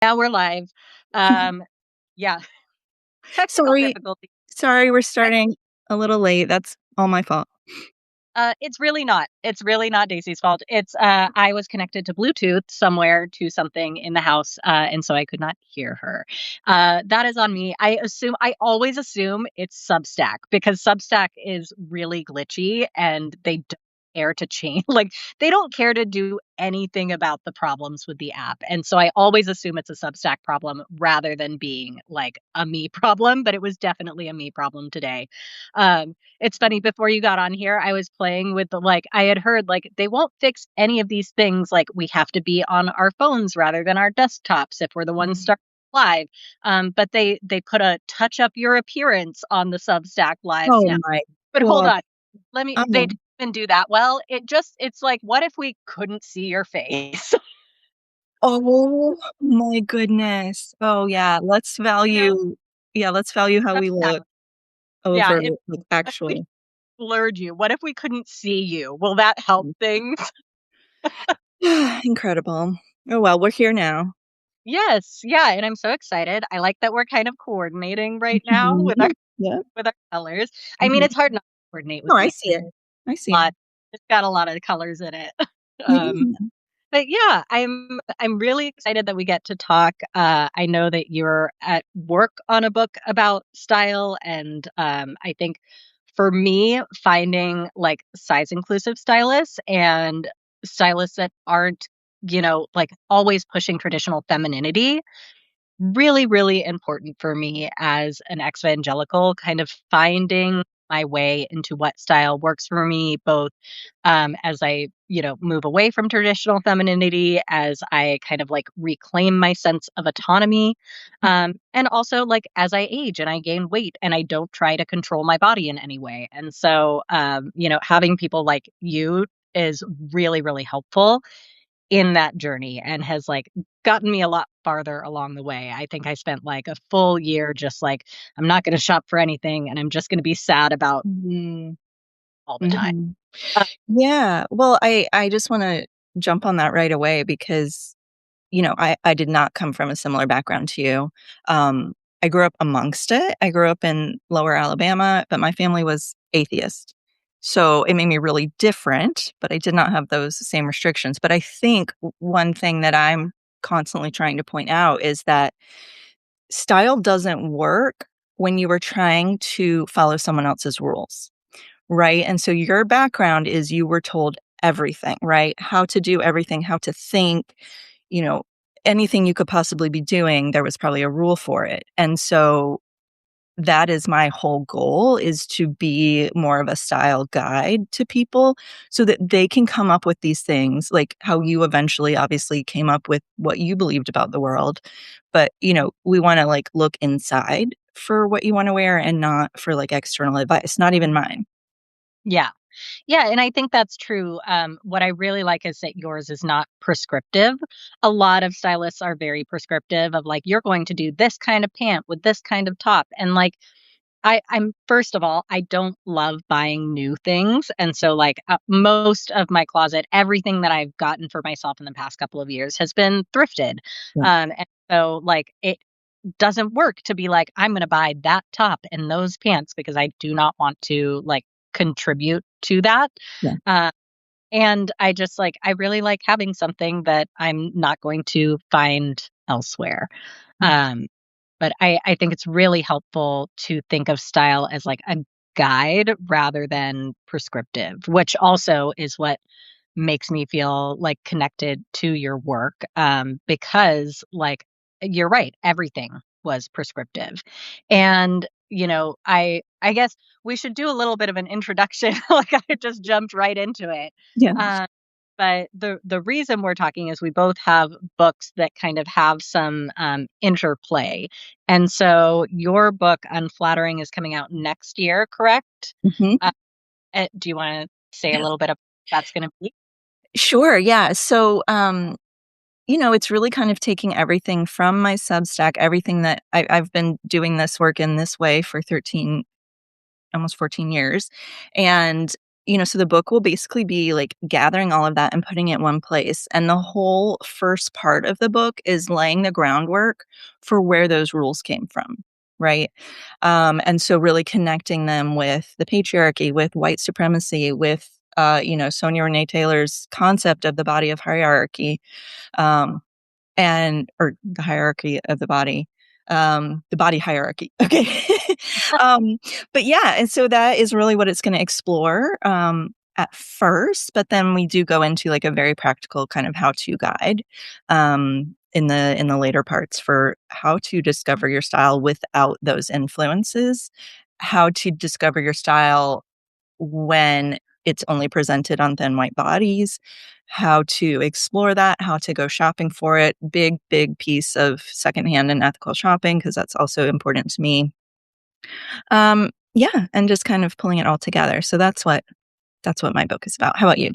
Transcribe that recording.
Now we're live. Um, yeah, technical Sorry, difficulty. sorry, we're I starting a little late. That's all my fault. it's really not. It's really not Daisy's fault. I was connected to Bluetooth somewhere to something in the house, and so I could not hear her. That is on me. I always assume it's Substack because Substack is really glitchy and they don't care to change. Like they don't care to do anything about the problems with the app. And so I always assume it's a Substack problem rather than being like a me problem, but it was definitely a me problem today. It's funny, before you got on here, I was playing with I had heard like they won't fix any of these things. Like we have to be on our phones rather than our desktops if we're the ones Mhm. starting live. But they put a touch up your appearance on the Substack lives Oh now. my But hold God. on. They Oh, didn't even do that well. It's like, what if we couldn't see your face? oh my goodness. Oh yeah, You know, let's value how we look Substack. Yeah, over if like what if we actual. blurred you? What if we couldn't see you? Will that help things? Incredible. Oh well, we're here now. Yes, yeah, and I'm so excited. I like that we're kind of coordinating right now with our Mhm. Yeah. colors. I mean, Mhm. it's hard not to coordinate with No, I you. see it. I see it. Lot It's got a lot of colors in it. Um, Yeah. but yeah, I'm really excited that we get to talk. I know that you're at work on a book about style, and I think for me, finding like size inclusive stylists and stylists that aren't, like always pushing traditional femininity really, really important for me as an ex-evangelical, kind of finding my way into what style works for me, both as I, move away from traditional femininity, as I kind of like reclaim my sense of autonomy, and also like as I age and I gain weight and I don't try to control my body in any way. And so, having people like you is really, really helpful in that journey and has like gotten me a lot farther along the way. I think I spent like a full year just like, I'm not going to shop for anything and I'm just going to be sad about Mhm. all the time. Mhm. Uh, Yeah. Well, I just wanna jump on that right away because, I did not come from a similar background to you. Um, I grew up amongst it. I grew up in Lower Alabama, but my family was atheist. So it made me really different, but I did not have those same restrictions. But I think one thing that I'm constantly trying to point out is that style doesn't work when you are trying to follow someone else's rules. Right? And so your background is you were told everything, right? How to do everything, how to think, you know, anything you could possibly be doing, there was probably a rule for it. And so that is my whole goal is to be more of a style guide to people so that they can come up with these things like how you eventually obviously came up with what you believed about the world. But, we want to like look inside for what you want to wear and not for like external advice, not even mine. yeah. Yeah, and I think that's true. What I really like is that yours is not prescriptive. A lot of stylists are very prescriptive of like, you're going to do this kind of pant with this kind of top. And like, I'm first of all, I don't love buying new things. And so like most of my closet, everything that I've gotten for myself in the past couple of years has been thrifted. Yeah. And so like it doesn't work to be like, I'm going to buy that top and those pants because I do not want to like contribute to that. Yeah. Uh, and I really like having something that I'm not going to find elsewhere. Um, but I think it's really helpful to think of style as like a guide rather than prescriptive, which also is what makes me feel like connected to your work. Because like you're right, everything was prescriptive. And, I guess we should do a little bit of an introduction. Like I just jumped right into it. Yeah. Um, but the reason we're talking is we both have books that kind of have some interplay. And so your book, Unflattering, is coming out next year, correct? Mhm. Uh, do you want to say a little bit of what that's going to be? Sure, yeah. So, it's really kind of taking everything from my Substack, everything that I've been doing this work in this way for 13, almost 14 years. And So the book will basically be like gathering all of that and putting it in one place. And the whole first part of the book is laying the groundwork for where those rules came from. Right. And so really connecting them with the patriarchy, with white supremacy, with, Sonia Renee Taylor's concept of the body of hierarchy, um, or the hierarchy of the body hierarchy. Okay. um, but yeah, and so that is really what it's going to explore at first, but then we do go into like a very practical kind of how-to guide in the later parts for how to discover your style without those influences, how to discover your style when it's only presented on thin white bodies, how to explore that, how to go shopping for it. Big, big piece of secondhand and ethical shopping because that's also important to me. Yeah, and just kind of pulling it all together. So that's what my book is about. How about you?